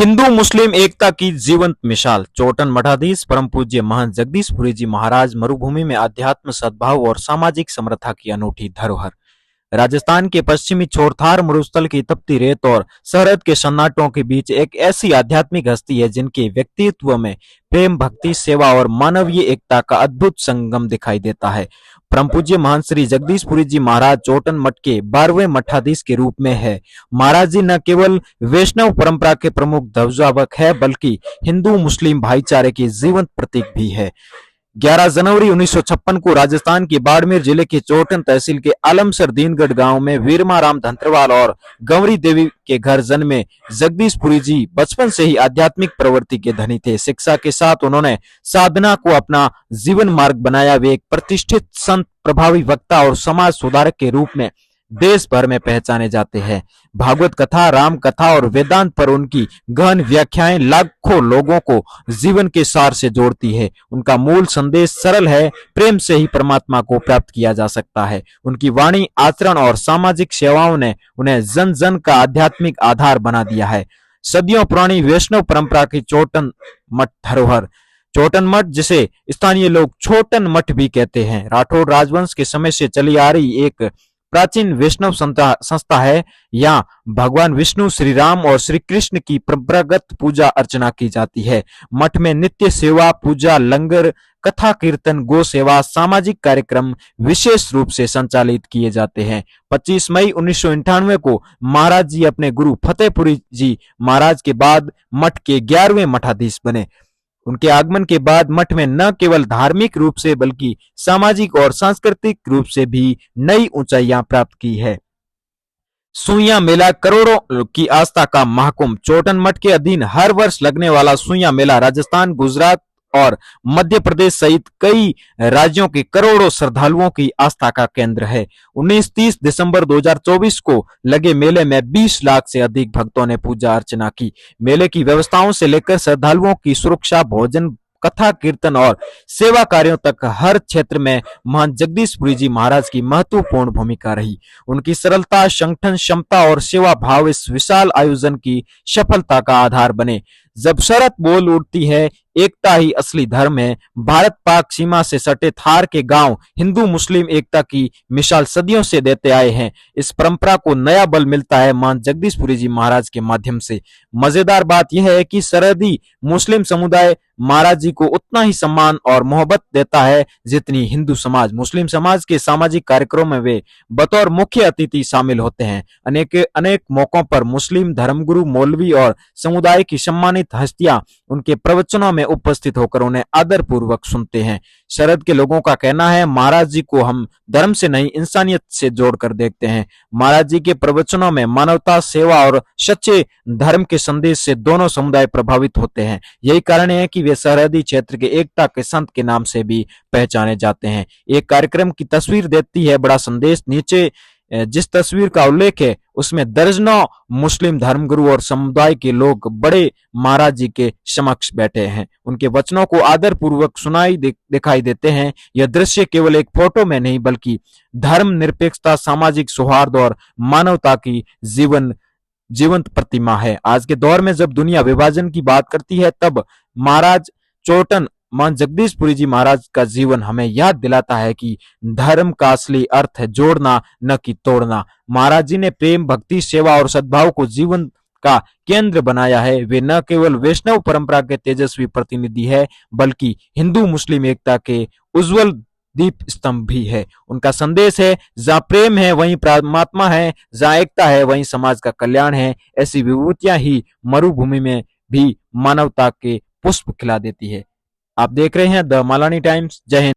हिंदू मुस्लिम एकता की जीवंत मिसाल चोटन मठाधीश परम पूज्य महंत जगदीशपुरी जी महाराज मरुभूमि में अध्यात्म सद्भाव और सामाजिक समरसता की अनूठी धरोहर। राजस्थान के पश्चिमी छोर थार मरुस्थल की तपती रेत और सरहद के सन्नाटों के बीच एक ऐसी आध्यात्मिक हस्ती है जिनके व्यक्तित्व में प्रेम, भक्ति, सेवा और मानवीय एकता का अद्भुत संगम दिखाई देता है। परम पूज्य महंत श्री जगदीशपुरी जी महाराज चोटन मठ के 12वें मठाधीश के रूप में है। महाराज जी न केवल वैष्णव परंपरा के प्रमुख ध्वजावक है बल्कि हिंदू मुस्लिम भाईचारे के जीवंत प्रतीक भी है। 11 जनवरी 1956 को राजस्थान के बाड़मेर जिले के चोटन तहसील के आलमसर दीनगढ़ गांव में वीरमा राम धंतरवाल और गंवरी देवी के घर जन्मे जगदीशपुरी जी बचपन से ही आध्यात्मिक प्रवृत्ति के धनी थे। शिक्षा के साथ उन्होंने साधना को अपना जीवन मार्ग बनाया। वे एक प्रतिष्ठित संत, प्रभावी वक्ता और समाज सुधारक के रूप में देश भर में पहचाने जाते हैं। भागवत कथा, राम कथा और वेदांत पर उनकी गहन व्याख्याएं लाखों लोगों को जीवन के सार से जोड़ती है। उनका मूल संदेश सरल है, प्रेम से ही परमात्मा को प्राप्त किया जा सकता है। उनकी वाणी, आचरण और सामाजिक सेवाओं ने उन्हें जन जन का आध्यात्मिक आधार बना दिया है। सदियों पुरानी वैष्णव परंपरा की चोटन मठ धरोहर। चोटन मठ, जिसे स्थानीय लोग छोटन मठ भी कहते हैं, राठौड़ राजवंश के समय से चली आ रही एक प्राचीन वैष्णव संस्था है। यहाँ भगवान विष्णु, श्री राम और श्री कृष्ण की परंपरागत पूजा अर्चना की जाती है। मठ में नित्य सेवा, पूजा, लंगर, कथा, कीर्तन, गो सेवा, सामाजिक कार्यक्रम विशेष रूप से संचालित किए जाते हैं। 25 मई 1998 को महाराज जी अपने गुरु फतेहपुरी जी महाराज के बाद मठ के 11वें मठाधीश बने। उनके आगमन के बाद मठ में न केवल धार्मिक रूप से बल्कि सामाजिक और सांस्कृतिक रूप से भी नई ऊंचाइयां प्राप्त की है। सुइया मेला, करोड़ों की आस्था का महाकुंभ। चोटन मठ के अधीन हर वर्ष लगने वाला सुइया मेला राजस्थान, गुजरात और मध्य प्रदेश सहित कई राज्यों के करोड़ों श्रद्धालुओं की आस्था का केंद्र है। 19-30 दिसंबर 2024 को लगे मेले में 20 लाख से अधिक भक्तों ने पूजा अर्चना की। मेले की व्यवस्थाओं से लेकर श्रद्धालुओं की सुरक्षा, भोजन, कथा, कीर्तन और सेवा कार्यों तक हर क्षेत्र में महंत जगदीशपुरी जी महाराज की महत्वपूर्ण भूमिका रही। उनकी सरलता, संगठन क्षमता और सेवा भाव इस विशाल आयोजन की सफलता का आधार बने। जब शरत बोल उठती है, एकता ही असली धर्म है, भारत पाक सीमा से सटे थार के गांव हिंदू मुस्लिम एकता की मिसाल सदियों से देते आए हैं। इस परंपरा को नया बल मिलता है महंत जगदीशपुरी जी महाराज के माध्यम से। मजेदार बात यह है कि सरहदी मुस्लिम समुदाय महाराज जी को उतना ही सम्मान और मोहब्बत देता है जितनी हिंदू समाज। मुस्लिम समाज के सामाजिक कार्यक्रमों में वे बतौर मुख्य अतिथि शामिल होते हैं। अनेक मौकों पर मुस्लिम धर्मगुरु, मौलवी और समुदाय की सम्मानित हस्तियां उनके प्रवचनों में उपस्थित होकर उन्हें आदर पूर्वक सुनते हैं। शरद के लोगों का कहना है, महाराज जी को हम धर्म से नहीं इंसानियत से जोड़कर देखते हैं। महाराज जी के प्रवचनों में मानवता, सेवा और सच्चे धर्म के संदेश से दोनों समुदाय प्रभावित होते हैं। यही कारण है कि वे सरहदी क्षेत्र के एकता के संत के नाम से भी पहचाने जाते हैं। एक कार्यक्रम की तस्वीर देती है बड़ा संदेश। नीचे जिस तस्वीर का उल्लेख है उसमें दर्जनों मुस्लिम धर्मगुरु और समुदाय के लोग बड़े महाराज जी के समक्ष बैठे हैं। उनके वचनों को आदर पूर्वक दिखाई देते हैं। यह दृश्य केवल एक फोटो में नहीं बल्कि धर्म निरपेक्षता, सामाजिक सौहार्द और मानवता की जीवंत प्रतिमा है। आज के दौर में जब दुनिया विभाजन की बात करती है तब महाराज चोटन महंत जगदीशपुरी जी महाराज का जीवन हमें याद दिलाता है कि धर्म का असली अर्थ है जोड़ना, न कि तोड़ना। महाराज जी ने प्रेम, भक्ति, सेवा और सद्भाव को जीवन का केंद्र बनाया है। वे न केवल वैष्णव परंपरा के तेजस्वी प्रतिनिधि है बल्कि हिंदू मुस्लिम एकता के उज्जवल दीप स्तंभ भी है। उनका संदेश है, जहाँ प्रेम है वहीं परमात्मा है, जहाँ एकता है वहीं समाज का कल्याण है। ऐसी विभूतियां ही मरुभूमि में भी मानवता के पुष्प खिला देती है। आप देख रहे हैं द मालानी टाइम्स। जय हिंद।